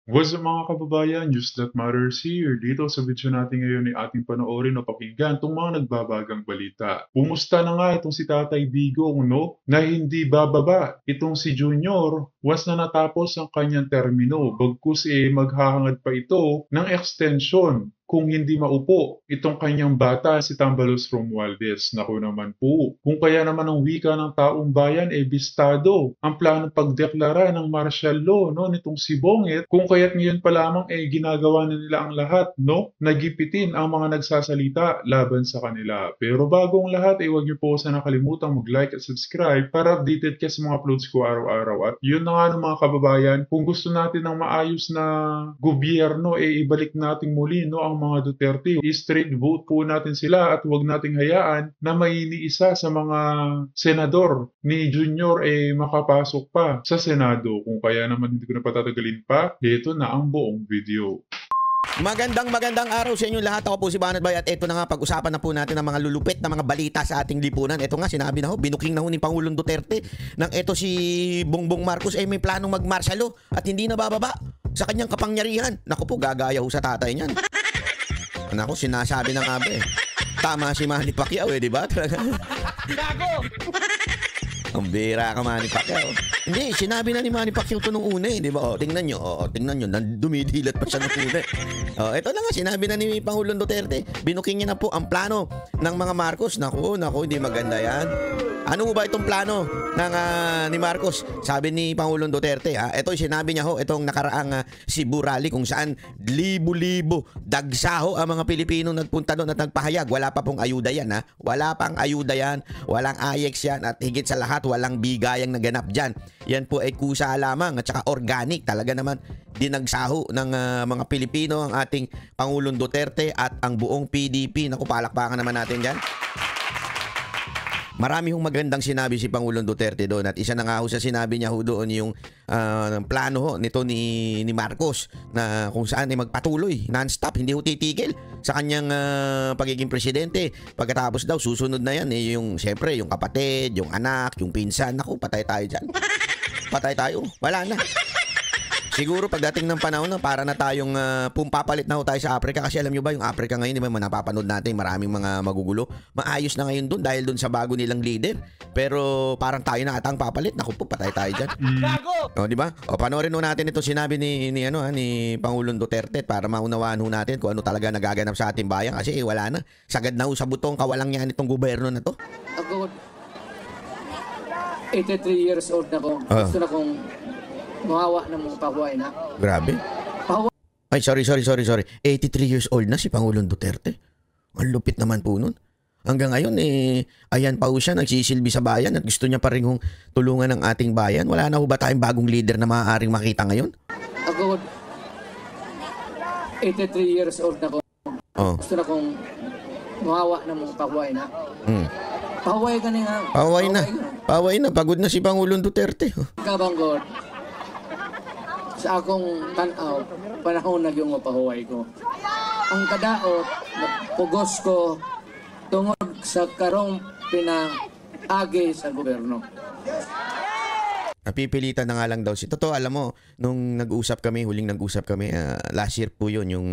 What's up mga kababayan, News That Matters here. Dito sa video natin ngayon ay ating panoorin o pakinggan itong mga nagbabagang balita. Pumusta na nga itong si Tatay Digong, no? Na hindi bababa. Itong si Junior, once na natapos ang kanyang termino, bagkus maghahangad pa ito ng extension kung hindi maupo itong kanyang bata si Tambalos Romualdez. Naku naman po, kung kaya naman ang wika ng taong bayan bistado ang plano pagdeklara ng martial law no nitong si Bongit, kung kaya't ngayon pa lamang ginagawa na nila ang lahat no nagipitin ang mga nagsasalita laban sa kanila. Pero bagong lahat huwag niyo po sana kalimutang mag-like at subscribe para updated ka sa mga uploads ko araw-araw. At yun na nga no, mga kababayan, kung gusto natin ng maayos na gobyerno ibalik natin muli no ang mga Duterte. I-straight vote po natin sila at huwag nating hayaan na mainiisa sa mga senador ni Junior makapasok pa sa Senado. Kung kaya naman hindi ko na patatagalin pa, ito na ang buong video. Magandang araw sa inyo lahat. Ako po si Banat Bay at ito na nga, pag-usapan na po natin ang mga lulupit na mga balita sa ating lipunan. Ito nga, sinabi na ho, binuking na ho ni Pangulong Duterte nang ito si Bongbong Marcos may planong mag-martial law at hindi na bababa sa kanyang kapangyarihan. Naku po, gagaya ho sa tatay niyan. Naku, sinasabi na nga ba tama si Manny Pacquiao di ba? Gago! Ang bira ka, Manny Pacquiao. Hindi, sinabi na ni Manny Pacquiao ito nung una di ba? Tingnan nyo, dumidilat pa siya nung una. Ito na nga, sinabi na ni Pangulong Duterte, binuking niya na po ang plano ng mga Marcos. Naku, hindi maganda yan. Ano ba itong plano ng ni Marcos? Sabi ni Pangulong Duterte, ito sinabi niya ho, itong nakaraang Cebu rally kung saan libo-libo dagsaho ang mga Pilipino nagpunta doon at nagpahayag. Wala pa pong ayuda yan Wala pang ayuda yan, walang AX yan at higit sa lahat walang bigayang naganap dyan. Yan po ay kusa lamang at saka organic. Talaga naman dinagsaho ng mga Pilipino ang ating Pangulong Duterte at ang buong PDP. Naku, palakpakan naman natin dyan. Marami hong magandang sinabi si Pangulong Duterte doon at isa na nga ho sa sinabi niya ho doon yung plano ho nito ni Marcos na kung saan magpatuloy non-stop, hindi ho titigil sa kanyang pagiging presidente. Pagkatapos daw susunod na yan yung siyempre yung kapatid, yung anak, yung pinsan. Naku, patay tayo dyan. Patay tayo. Wala na. Siguro pagdating ng panahon na para na tayong pumpapalit na ho tayo sa Africa kasi alam nyo ba yung Africa ngayon, di ba napapanood natin maraming mga magugulo. Maayos na ngayon doon dahil doon sa bago nilang leader. Pero parang tayo na atang papalit. Naku po, patay tayo dyan. Di ba? Panoorin ho natin ito sinabi ni Pangulong Duterte para maunawaan ho natin kung ano talaga nagaganap sa ating bayan kasi wala na. Sagad na ho sa butong kawalang yan itong gobyerno na to. Ako, 83 years old na ko. Gusto na kong mawawa ng mga pahuay na. Grabe. Ay, sorry. 83 years old na si Pangulong Duterte. Ang lupit naman po nun. Hanggang ngayon, ayan pa ho siya, nagsisilbi sa bayan at gusto niya pa rin tulungan ng ating bayan. Wala na ho ba tayong bagong leader na maaaring makita ngayon? Ako, 83 years old na ko. Gusto na kong mawawa ng mga pahuay na. Pahuay ka na nga. Pahuay na. Pagod na si Pangulong Duterte. Kabanggod. Sa akong tanaw, panahon na yung pahuway ko. Ang kadaot, pugos ko tungod sa karong pinaagi sa gobyerno. Napipilitan na nga lang daw si Totoo, alam mo, nung huling nag-usap kami, last year po yun, yung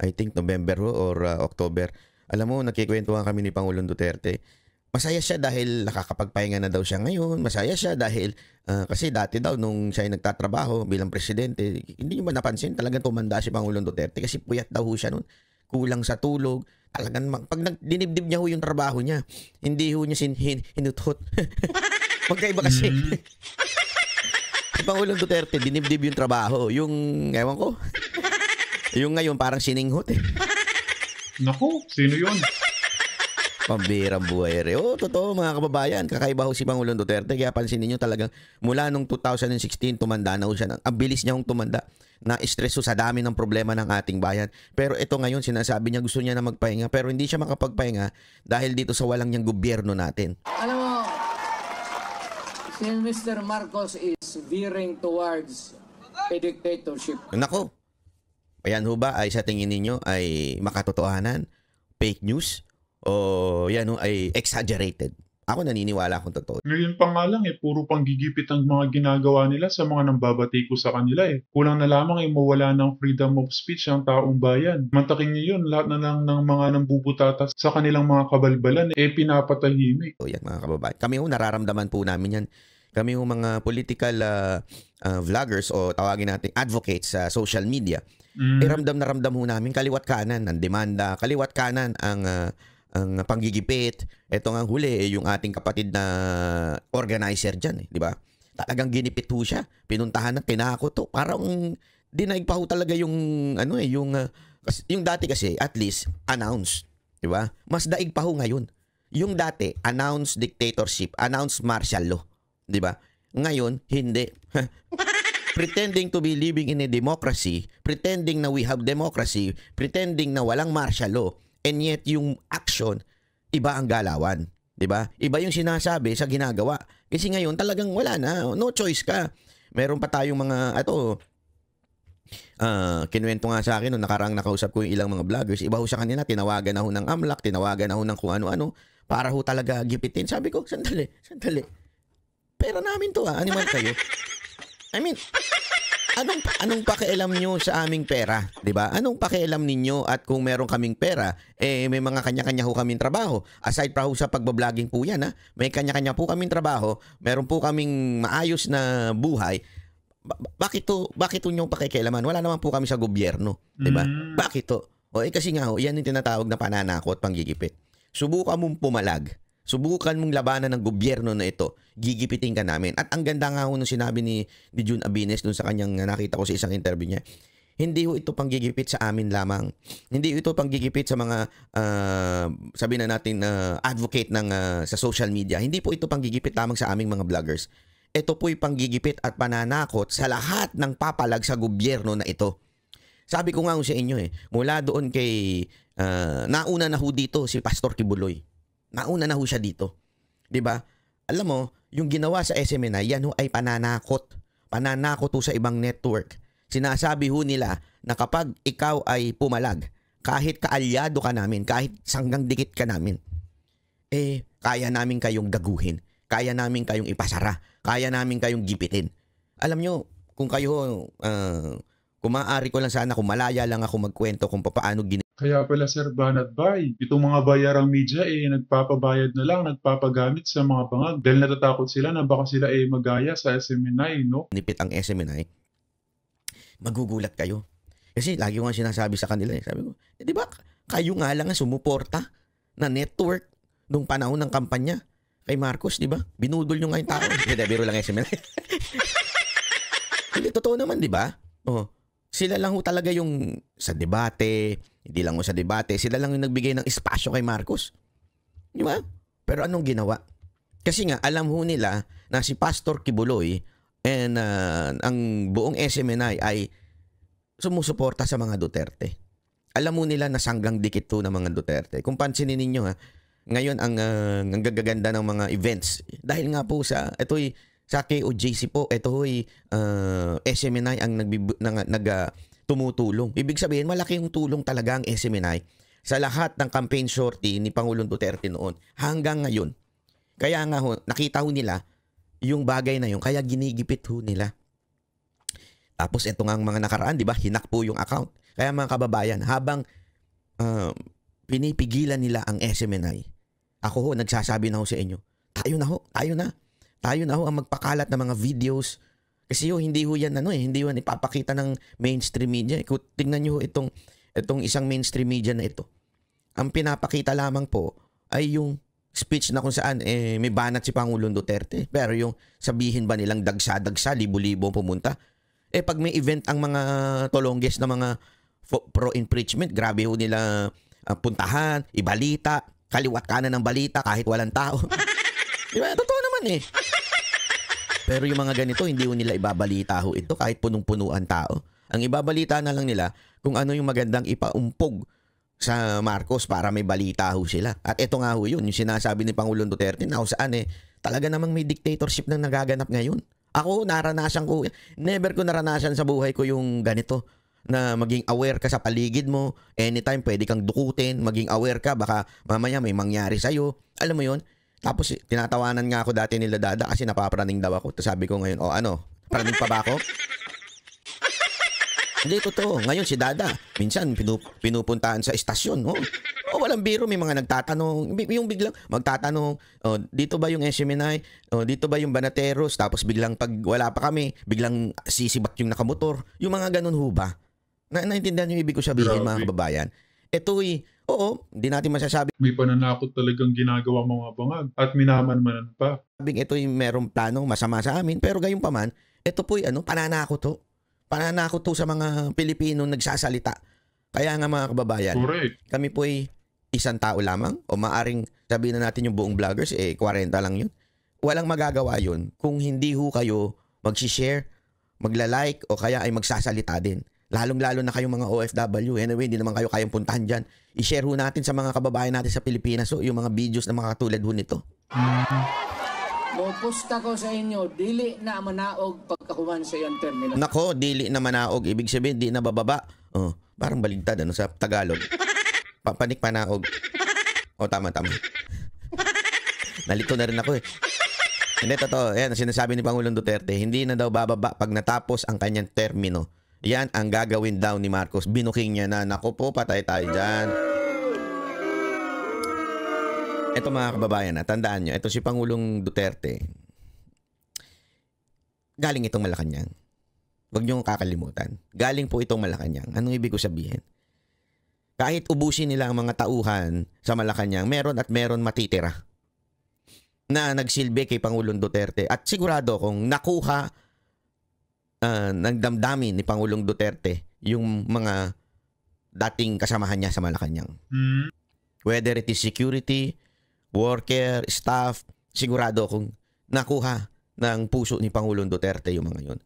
I think November or October. Alam mo, nagkikwentuhan kami ni Pangulong Duterte. Masaya siya dahil nakakapagpahinga na daw siya ngayon. Masaya siya dahil kasi dati daw nung siya ay nagtatrabaho bilang presidente, hindi niyo ba napansin talagang tumanda si Pangulong Duterte kasi puyat daw ho siya noon. Kulang sa tulog. Talagang pag dinibdib niya ho yung trabaho niya, hindi ho niya hinutot. Magkaiba kasi. Si Pangulong Duterte, dinibdib yung trabaho. Yung, ewan ko, yung ngayon parang sininghot Naku, sino yun? Pambirang buhay totoo mga kababayan. Kakaiba ho si Pangulong Duterte. Kaya pansinin nyo talagang mula nung 2016 tumanda na ho siya. Ang bilis niya hong tumanda. Na-stress sa dami ng problema ng ating bayan. Pero ito ngayon sinasabi niya gusto niya na magpahinga. Pero hindi siya makapagpahinga dahil dito sa walang niyang gobyerno natin. Alam mo, si Mr. Marcos is veering towards a dictatorship. Nako. Ayan ho ba ay sa tingin ninyo ay makatotohanan? Fake news? O yan ay exaggerated. Ako naniniwala akong totoo. Ngayon pa nga lang puro panggigipit ang mga ginagawa nila sa mga nambabatiko sa kanila Kulang na lamang mawala ng freedom of speech ang taong bayan. Mantakin niyo yun, lahat na lang ng mga nambubutata sa kanilang mga kabalbalan pinapatahimik. So yan mga kababayan. Kami nararamdaman po namin yan. Kami mga political vloggers o tawagin natin advocates sa social media. Ramdam na ramdam ho namin kaliwat kanan ang demanda, kaliwat kanan ang panggigipit. Ito nga huli yung ating kapatid na organizer dyan, di ba? Talagang ginipit ho siya. Pinuntahan na, tinakot to. Parang dinaig pa ho talaga yung yung dati kasi at least announced, di ba? Mas daig pa ho ngayon. Yung dati announced dictatorship, announced martial law, di ba? Ngayon hindi. Pretending to be living in a democracy, pretending na we have democracy, pretending na walang martial law. And yet, yung action, iba ang galawan. 'Di ba? Iba yung sinasabi sa ginagawa. Kasi ngayon, talagang wala na. No choice ka. Meron pa tayong mga, kinuwento nga sa akin, nung nakaraang nakausap ko yung ilang mga vloggers, iba ho sa kanila, tinawagan na ho ng AMLAC, tinawagan na ho ng kung ano-ano, para ho talaga gipitin. Sabi ko, sandali. Pera namin to animal kayo. I mean, anong pakialam nyo sa aming pera, 'di ba? Anong pakialam ninyo at kung meron kaming pera, may mga kanya-kanya ho kaming trabaho. Aside pa ho sa pagba-vlogging po 'yan, may kanya-kanya po kaming trabaho, meron po kaming maayos na buhay. Bakit nyo pakikialaman? Wala naman po kami sa gobyerno, 'di ba? Bakit to? Kasi nga ho, 'yan yung tinatawag na pananakot, panggigipit. Subukan mong pumalag. Subukan mong labanan ng gobyerno na ito, gigipitin ka namin. At ang ganda nga ho nung sinabi ni Jun Abines dun sa kanyang nakita ko sa isang interview niya, hindi ho ito panggigipit sa amin lamang. Hindi ito panggigipit sa mga, sabi na natin, advocate sa social media. Hindi po ito panggigipit lamang sa aming mga vloggers. Ito po'y panggigipit at pananakot sa lahat ng papalag sa gobyerno na ito. Sabi ko nga ho sa inyo mula doon kay, nauna na ho dito si Pastor Kibuloy. Nauna na ho siya dito. 'Di ba? Alam mo, yung ginawa sa SMNI, yan ho ay pananakot. Pananakot ho sa ibang network. Sinasabi ho nila na kapag ikaw ay pumalag, kahit kaalyado ka namin, kahit sanggang dikit ka namin, kaya namin kayong gaguhin. Kaya namin kayong ipasara. Kaya namin kayong gipitin. Alam nyo, kung kayo, kung maaari ko lang sana, kung malaya lang ako magkwento kung paano Kaya pala Sir Banat Bay, itong mga bayarang media nagpapabayad na lang, nagpapagamit sa mga bangag dahil natatakot sila na baka sila magaya sa SMNI, no? Nipit ang SMNI, magugulat kayo. Kasi lagi ko nga sinasabi sa kanila sabi ko, di ba kayo nga lang ang sumuporta na network nung panahon ng kampanya kay Marcos, di ba? Binudol nyo nga yung tao. Hindi, biro lang SMNI. Hindi, totoo naman, di ba? Sila lang ho talaga yung sa debate, hindi lang ho sa debate, sila lang yung nagbigay ng espasyo kay Marcos. Di ba? Pero anong ginawa? Kasi nga, alam ho nila na si Pastor Kibuloy and ang buong SMNI ay sumusuporta sa mga Duterte. Alam mo nila na sanggang dikit to ng mga Duterte. Kung pansinin ninyo ngayon ang gagaganda ng mga events. Dahil nga po sa KOJC po, ito ho'y SMNI ang tumutulong. Ibig sabihin, malaki yung tulong talaga ang SMNI sa lahat ng campaign shorty ni Pangulong Duterte noon hanggang ngayon. Kaya nga nakita ho nila yung bagay na yun, kaya ginigipit ho nila. Tapos ito nga ang mga nakaraan, di ba? Hinak po yung account. Kaya mga kababayan, habang pinipigilan nila ang SMNI, ako nagsasabi na ho sa inyo, tayo na ho ang magpakalat ng mga videos. Kasi hindi ho yan hindi ho ipapakita ng mainstream media. Kung tingnan niyo itong isang mainstream media na ito. Ang pinapakita lamang po ay yung speech na kung saan may banat si Pangulong Duterte. Pero yung sabihin ba nilang dagsa-dagsa, libo-libo pumunta. Pag may event ang mga tolongges na mga pro-impeachment, grabe ho nila puntahan, ibalita, kaliwat kanan ng balita kahit walang tao. Diba? Totoo naman Pero yung mga ganito, hindi ho nila ibabalita ho ito kahit punong-punuan tao. Ang ibabalita na lang nila kung ano yung magandang ipaumpog sa Marcos para may balita ho sila. At ito nga ho yun, yung sinasabi ni Pangulong Duterte na kung saan talaga namang may dictatorship na nagaganap ngayon. Ako, naranasan ko, never ko naranasan sa buhay ko yung ganito na maging aware ka sa paligid mo, anytime pwede kang dukutin, maging aware ka, baka mamaya may mangyari sa'yo. Alam mo yun? Tapos tinatawanan nga ako dati nila Dada kasi napapraning daw ako. Tapos sabi ko ngayon, ano, praning pa ba ako? Hindi, totoo. Ngayon si Dada, minsan pinupuntahan sa estasyon. Walang biro, may mga nagtatanong. Yung biglang magtatanong, dito ba yung SMNI? Dito ba yung Banateros? Tapos biglang pag wala pa kami, biglang sisibat yung nakamotor. Yung mga ganun ho ba? Naintindihan yung ibig ko sabihin, mga kababayan. Ito'y, hindi natin masasabi. May pananakot talagang ginagawa mga bangag at minamanmanan pa. Sabing ito'y merong planong masama sa amin, pero gayon pa man, ito po'y pananakot to. Pananakot to sa mga Pilipino nagsasalita. Kaya nga mga kababayan, Correct. kami po'y isang tao lamang o maaring sabihin na natin yung buong vloggers, 40 lang yun. Walang magagawa yun kung hindi ho kayo mag-share, magla-like o kaya ay magsasalita din. Lalong-lalo na kayong mga OFW. Anyway, hindi naman kayo kayang puntahan dyan. I-share ho natin sa mga kababayan natin sa Pilipinas yung mga videos na mga katulad ho nito. Pupusta ko sa inyo, dili na manaog pagkakuman sa iyong terminal. Nako, dili na manaog. Ibig sabihin, di na bababa. Parang baligtad sa Tagalog. Panik panaog. Tama. Nalito na rin ako Hindi, totoo. Yan, sinasabi ni Pangulong Duterte, hindi na daw bababa pag natapos ang kanyang termino. Yan ang gagawin daw ni Marcos. Binuking niya na. Naku po, patay tayo dyan. Ito mga kababayan, tandaan nyo, ito si Pangulong Duterte. Galing itong Malacanang. Huwag nyo kakalimutan. Galing po itong Malacanang. Anong ibig ko sabihin? Kahit ubusin nila ang mga tauhan sa Malacanang, meron at meron matitira na nagsilbi kay Pangulong Duterte. At sigurado kung nakuha ng damdamin ni Pangulong Duterte yung mga dating kasamahan niya sa Malacanang. Whether it is security, worker, staff, sigurado kung nakuha ng puso ni Pangulong Duterte yung mga yun.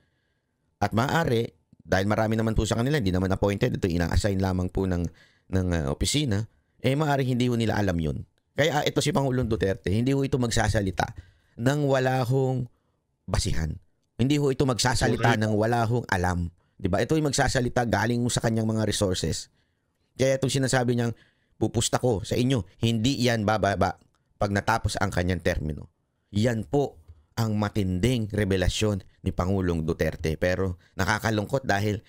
At maaari, dahil marami naman po sa kanila, hindi naman appointed, ito ina-assign lamang po ng opisina, maaari hindi ho nila alam yun. Kaya ito si Pangulong Duterte, hindi ho ito magsasalita ng wala hong basihan. Hindi ho ito magsasalita ng wala hong alam. Diba? Ito yung magsasalita galing sa kanyang mga resources. Kaya itong sinasabi niyang, pupusta ko sa inyo, hindi yan bababa pag natapos ang kanyang termino. Yan po ang matinding revelasyon ni Pangulong Duterte. Pero nakakalungkot dahil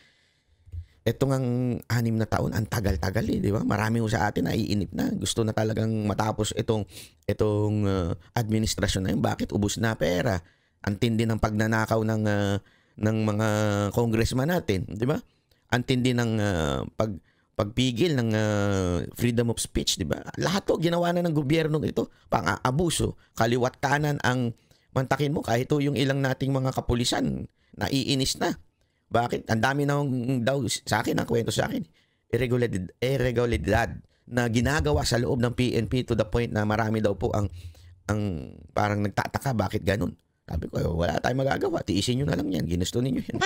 etong ang 6 na taon, ang tagal-tagal di ba? Marami ho sa atin naiinip na. Gusto na talagang matapos itong administrasyon na yun. Bakit? Ubus na pera. Ang tindi ng pagnanakaw ng mga congressman natin, di ba? Ang tindi ng pagpigil ng freedom of speech, di ba? Lahat to ginawa na ng gobyerno ito, pang-aabuso, kaliwat kanan ang mantakin mo kahit to yung ilang nating mga kapulisan naiinis na. Bakit? Ang dami na daw sa akin ang kwento sa akin. Irregularidad na ginagawa sa loob ng PNP to the point na marami daw po ang parang nagtataka bakit ganun. Sabi ko, wala tayong magagawa. Tiisin nyo na lang yan. Ginusto ninyo yan.